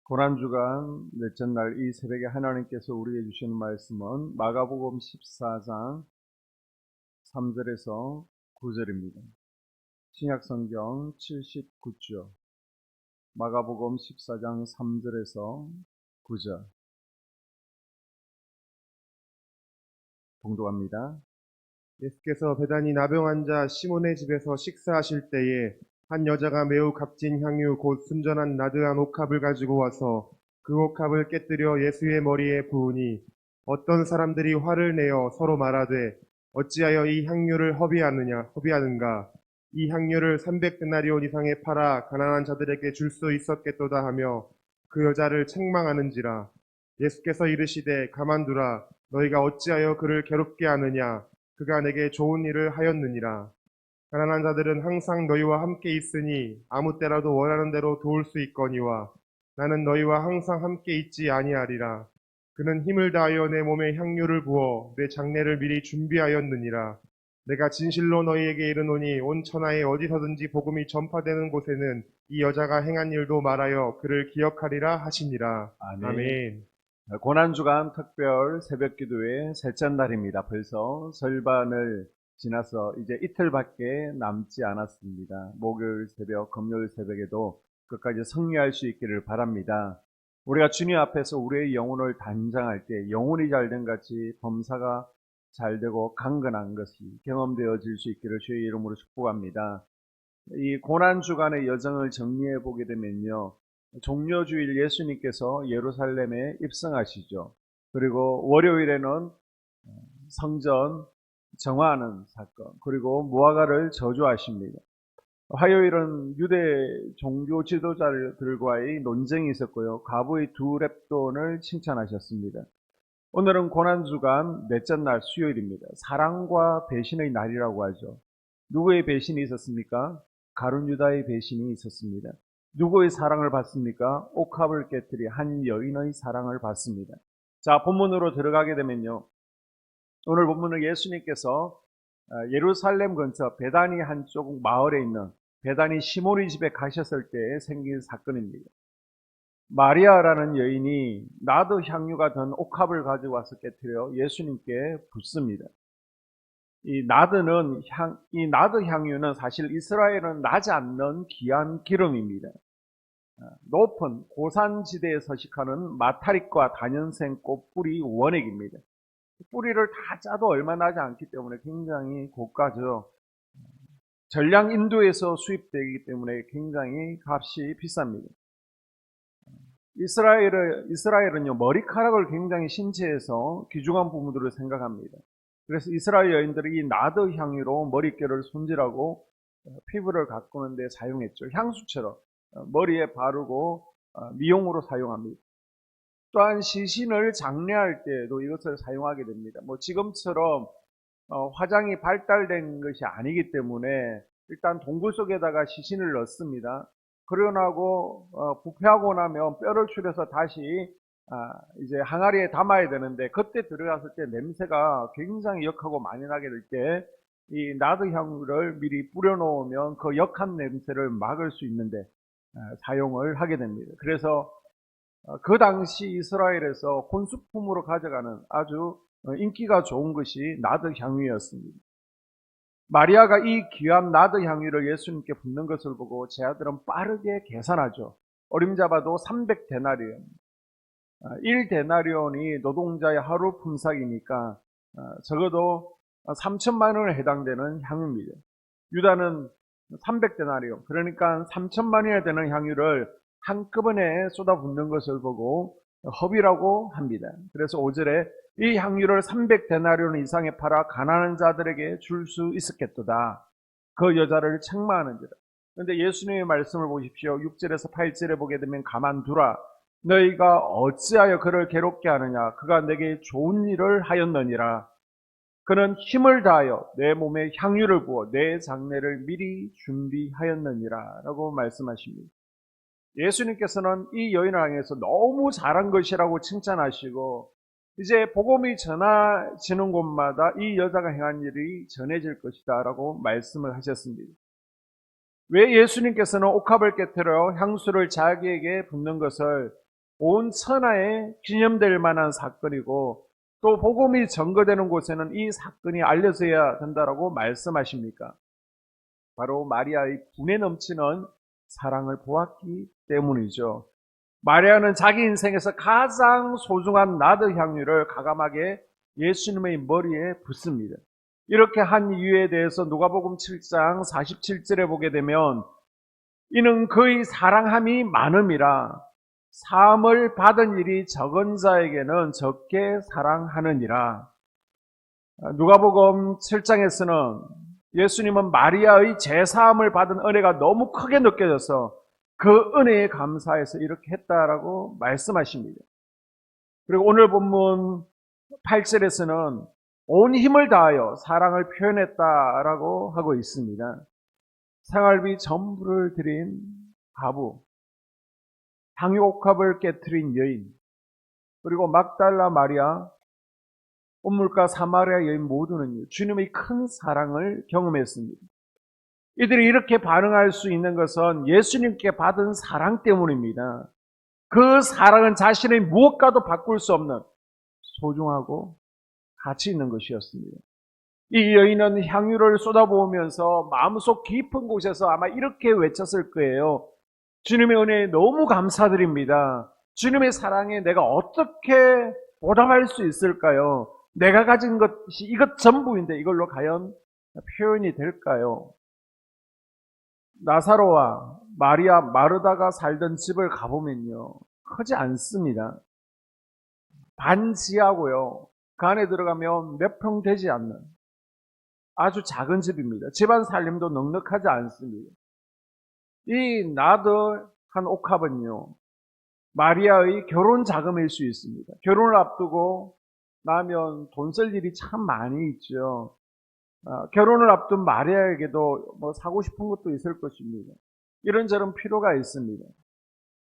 고난주간 넷째 날 이 새벽에 하나님께서 우리에게 주시는 말씀은 마가복음 14장 3절에서 9절입니다. 신약성경 79쪽 마가복음 14장 3절에서 9절 봉독합니다. 예수께서 베다니 나병 환자 시몬의 집에서 식사하실 때에 한 여자가 매우 값진 향유 곧 순전한 나드한 옥합을 가지고 와서 그 옥합을 깨뜨려 예수의 머리에 부으니 어떤 사람들이 화를 내어 서로 말하되 어찌하여 이 향유를 허비하는가 이 향유를 300데나리온 이상에 팔아 가난한 자들에게 줄 수 있었겠도다 하며 그 여자를 책망하는지라. 예수께서 이르시되 가만두라. 너희가 어찌하여 그를 괴롭게 하느냐. 그가 내게 좋은 일을 하였느니라. 가난한 자들은 항상 너희와 함께 있으니 아무 때라도 원하는 대로 도울 수 있거니와 나는 너희와 항상 함께 있지 아니하리라. 그는 힘을 다하여 내 몸에 향유를 부어 내 장례를 미리 준비하였느니라. 내가 진실로 너희에게 이르노니 온 천하에 어디서든지 복음이 전파되는 곳에는 이 여자가 행한 일도 말하여 그를 기억하리라 하시니라. 아멘. 고난주간 특별 새벽기도의 셋째 날입니다. 벌써 절반을 지나서 이제 이틀밖에 남지 않았습니다. 목요일 새벽, 금요일 새벽에도 끝까지 승리할 수 있기를 바랍니다. 우리가 주님 앞에서 우리의 영혼을 단장할 때 영혼이 잘된 같이 범사가 잘되고 강건한 것이 경험되어질 수 있기를 주의 이름으로 축복합니다. 이 고난주간의 여정을 정리해 보게 되면요, 종려주일 예수님께서 예루살렘에 입성하시죠. 그리고 월요일에는 성전 정화하는 사건, 그리고 무화과를 저주하십니다. 화요일은 유대 종교 지도자들과의 논쟁이 있었고요. 과부의 두 렙돈을 칭찬하셨습니다. 오늘은 고난주간 넷째 날 수요일입니다. 사랑과 배신의 날이라고 하죠. 누구의 배신이 있었습니까? 가룟 유다의 배신이 있었습니다. 누구의 사랑을 받습니까? 옥합을 깨뜨린 한 여인의 사랑을 받습니다. 자, 본문으로 들어가게 되면요, 오늘 본문은 예수님께서 예루살렘 근처 베다니 한쪽 마을에 있는 베다니 시몬의 집에 가셨을 때 생긴 사건입니다. 마리아라는 여인이 나드 향유가 든 옥합을 가지고 와서 깨뜨려 예수님께 붓습니다. 이 나드 향유는 사실 이스라엘은 나지 않는 귀한 기름입니다. 높은 고산지대에 서식하는 마타릭과 다년생 꽃 뿌리 원액입니다. 뿌리를 다 짜도 얼마 나지 않기 때문에 굉장히 고가죠. 전량 인도에서 수입되기 때문에 굉장히 값이 비쌉니다. 이스라엘은요, 머리카락을 굉장히 신체에서 귀중한 부분으로 생각합니다. 그래서 이스라엘 여인들이 이 나드 향유로 머릿결을 손질하고 피부를 가꾸는 데 사용했죠. 향수처럼 머리에 바르고 미용으로 사용합니다. 또한 시신을 장례할 때도 이것을 사용하게 됩니다. 지금처럼 화장이 발달된 것이 아니기 때문에 일단 동굴 속에다가 시신을 넣습니다. 그러고 나고 부패하고 나면 뼈를 추려서 다시 이제 항아리에 담아야 되는데, 그때 들어갔을 때 냄새가 굉장히 역하고 많이 나게 될 때 이 나드 향유를 미리 뿌려 놓으면 그 역한 냄새를 막을 수 있는데 사용을 하게 됩니다. 그래서 그 당시 이스라엘에서 혼수품으로 가져가는 아주 인기가 좋은 것이 나드 향유였습니다. 마리아가 이 귀한 나드 향유를 예수님께 붓는 것을 보고 제 아들은 빠르게 계산하죠. 어림잡아도 300데나리온. 1데나리온이 노동자의 하루 품삯이니까 적어도 3천만 원에 해당되는 향유입니다. 유다는 300데나리온, 그러니까 3천만 원이 되는 향유를 한꺼번에 쏟아붓는 것을 보고 허비라고 합니다. 그래서 5절에 이 향유를 300데나리온 이상에 팔아 가난한 자들에게 줄 수 있었겠도다. 그 여자를 책망하는지라. 그런데 예수님의 말씀을 보십시오. 6절에서 8절에 보게 되면 가만두라. 너희가 어찌하여 그를 괴롭게 하느냐. 그가 내게 좋은 일을 하였느니라. 그는 힘을 다하여 내 몸에 향유를 부어 내 장례를 미리 준비하였느니라 라고 말씀하십니다. 예수님께서는 이 여인을 향해서 너무 잘한 것이라고 칭찬하시고, 이제 복음이 전해지는 곳마다 이 여자가 행한 일이 전해질 것이다 라고 말씀을 하셨습니다. 왜 예수님께서는 옥합을 깨뜨려 향수를 자기에게 붓는 것을 온 천하에 기념될 만한 사건이고 또 복음이 전거되는 곳에는 이 사건이 알려져야 된다라고 말씀하십니까? 바로 마리아의 분에 넘치는 사랑을 보았기 때문이죠. 마리아는 자기 인생에서 가장 소중한 나드 향유를 가감하게 예수님의 머리에 붓습니다. 이렇게 한 이유에 대해서 누가복음 7장 47절에 보게 되면 이는 그의 사랑함이 많음이라 사함을 받은 일이 적은 자에게는 적게 사랑하느니라. 누가복음 7장에서는 예수님은 마리아의 제사함을 받은 은혜가 너무 크게 느껴져서 그 은혜에 감사해서 이렇게 했다라고 말씀하십니다. 그리고 오늘 본문 8절에서는 온 힘을 다하여 사랑을 표현했다라고 하고 있습니다. 생활비 전부를 드린 과부, 향유옥합을 깨트린 여인, 그리고 막달라 마리아, 온물가 사마리아 여인 모두는 주님의 큰 사랑을 경험했습니다. 이들이 이렇게 반응할 수 있는 것은 예수님께 받은 사랑 때문입니다. 그 사랑은 자신의 무엇과도 바꿀 수 없는 소중하고 가치 있는 것이었습니다. 이 여인은 향유를 쏟아부으면서 마음속 깊은 곳에서 아마 이렇게 외쳤을 거예요. 주님의 은혜에 너무 감사드립니다. 주님의 사랑에 내가 어떻게 보답할 수 있을까요? 내가 가진 것이 이것 전부인데 이걸로 과연 표현이 될까요? 나사로와 마리아, 마르다가 살던 집을 가보면요, 크지 않습니다. 반지하고요, 그 안에 들어가면 몇 평 되지 않는 아주 작은 집입니다. 집안 살림도 넉넉하지 않습니다. 이 나드한 옥합은요, 마리아의 결혼 자금일 수 있습니다. 결혼을 앞두고 나면 돈 쓸 일이 참 많이 있죠. 결혼을 앞둔 마리아에게도 뭐 사고 싶은 것도 있을 것입니다. 이런저런 필요가 있습니다.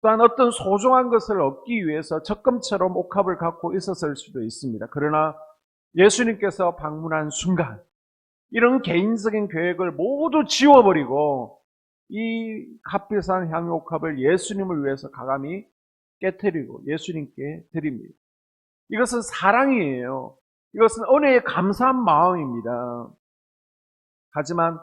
또한 어떤 소중한 것을 얻기 위해서 적금처럼 옥합을 갖고 있었을 수도 있습니다. 그러나 예수님께서 방문한 순간 이런 개인적인 계획을 모두 지워버리고 이 값비싼 향유 옥합을 예수님을 위해서 가감히 깨트리고 예수님께 드립니다. 이것은 사랑이에요. 이것은 은혜에 감사한 마음입니다. 하지만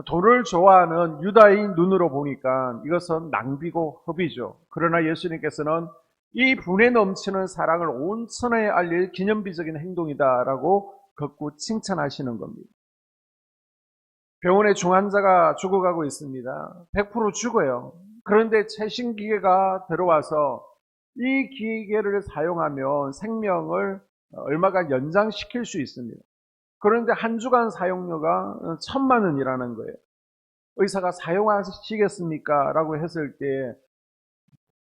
돈을 좋아하는 유다인 눈으로 보니까 이것은 낭비고 허비죠. 그러나 예수님께서는 이 분에 넘치는 사랑을 온 천하에 알릴 기념비적인 행동이다라고 극구 칭찬하시는 겁니다. 병원에 중환자가 죽어가고 있습니다. 100% 죽어요. 그런데 최신 기계가 들어와서 이 기계를 사용하면 생명을 얼마간 연장시킬 수 있습니다. 그런데 한 주간 사용료가 1,000만 원이라는 거예요. 의사가 사용하시겠습니까? 라고 했을 때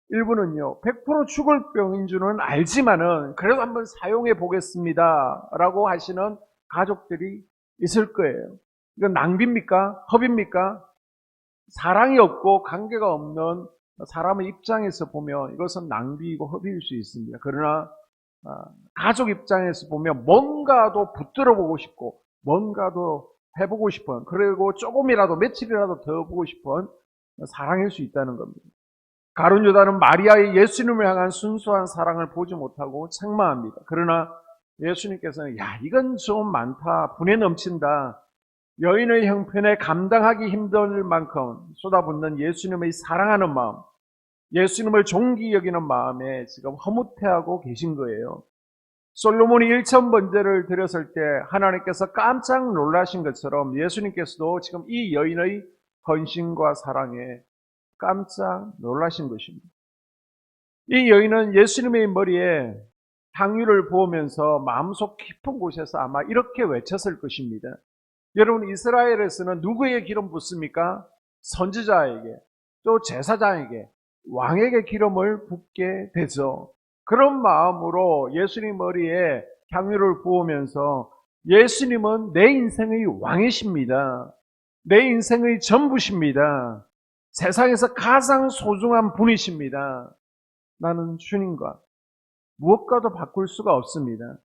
일부는요, 100% 죽을 병인 줄은 알지만은 그래도 한번 사용해 보겠습니다 라고 하시는 가족들이 있을 거예요. 이건 낭비입니까? 허비입니까? 사랑이 없고 관계가 없는 사람의 입장에서 보면 이것은 낭비이고 허비일 수 있습니다. 그러나 가족 입장에서 보면 뭔가도 붙들어 보고 싶고 뭔가도 해보고 싶은, 그리고 조금이라도 며칠이라도 더 보고 싶은 사랑일 수 있다는 겁니다. 가룟 유다는 마리아의 예수님을 향한 순수한 사랑을 보지 못하고 책망합니다. 그러나 예수님께서는 야, 이건 좀 많다, 분에 넘친다, 여인의 형편에 감당하기 힘들 만큼 쏟아붓는 예수님의 사랑하는 마음, 예수님을 존귀 여기는 마음에 지금 허무해하고 계신 거예요. 솔로몬이 1,000번제를 드렸을 때 하나님께서 깜짝 놀라신 것처럼 예수님께서도 지금 이 여인의 헌신과 사랑에 깜짝 놀라신 것입니다. 이 여인은 예수님의 머리에 향유를 부으면서 마음속 깊은 곳에서 아마 이렇게 외쳤을 것입니다. 여러분, 이스라엘에서는 누구에게 기름 붓습니까? 선지자에게, 또 제사장에게, 왕에게 기름을 붓게 되죠. 그런 마음으로 예수님 머리에 향유를 부으면서 예수님은 내 인생의 왕이십니다. 내 인생의 전부십니다. 세상에서 가장 소중한 분이십니다. 나는 주님과 무엇과도 바꿀 수가 없습니다.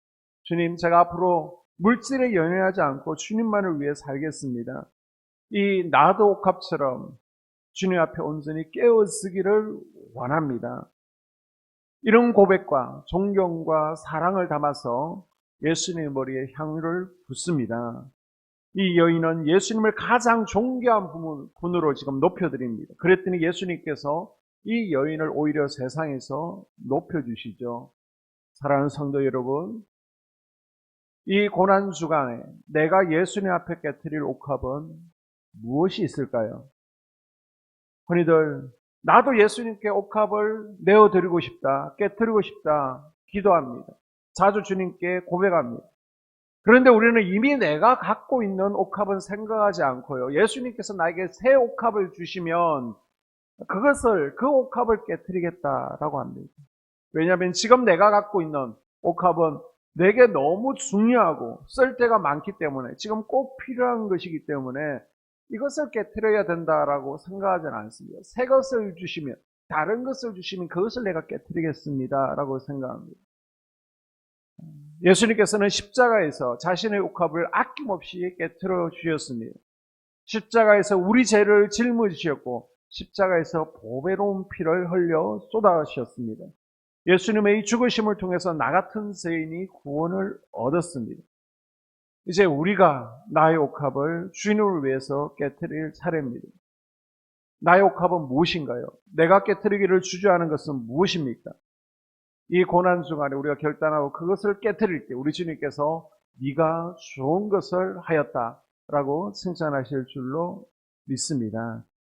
주님, 제가 앞으로 물질에 연연하지 않고 주님만을 위해 살겠습니다. 이 나드 옥합처럼 주님 앞에 온전히 깨어쓰기를 원합니다. 이런 고백과 존경과 사랑을 담아서 예수님의 머리에 향유를 붓습니다. 이 여인은 예수님을 가장 존귀한 분으로 지금 높여드립니다. 그랬더니 예수님께서 이 여인을 오히려 세상에서 높여주시죠. 사랑하는 성도 여러분, 이 고난주간에 내가 예수님 앞에 깨트릴 옥합은 무엇이 있을까요? 흔히들 나도 예수님께 옥합을 내어드리고 싶다, 깨트리고 싶다 기도합니다. 자주 주님께 고백합니다. 그런데 우리는 이미 내가 갖고 있는 옥합은 생각하지 않고요. 예수님께서 나에게 새 옥합을 주시면 그 옥합을 깨트리겠다라고 합니다. 왜냐하면 지금 내가 갖고 있는 옥합은 내게 너무 중요하고 쓸 데가 많기 때문에 지금 꼭 필요한 것이기 때문에 이것을 깨트려야 된다라고 생각하지는 않습니다. 새 것을 주시면, 다른 것을 주시면 그것을 내가 깨트리겠습니다라고 생각합니다. 예수님께서는 십자가에서 자신의 옥합을 아낌없이 깨트려 주셨습니다. 십자가에서 우리 죄를 짊어지셨고 십자가에서 보배로운 피를 흘려 쏟아주셨습니다. 예수님의 이 죽으심을 통해서 나 같은 죄인이 구원을 얻었습니다. 이제 우리가 나의 옥합을 주님을 위해서 깨트릴 차례입니다. 나의 옥합은 무엇인가요? 내가 깨트리기를 주저하는 것은 무엇입니까? 이 고난 중간에 우리가 결단하고 그것을 깨트릴 때 우리 주님께서 네가 좋은 것을 하였다라고 칭찬하실 줄로 믿습니다.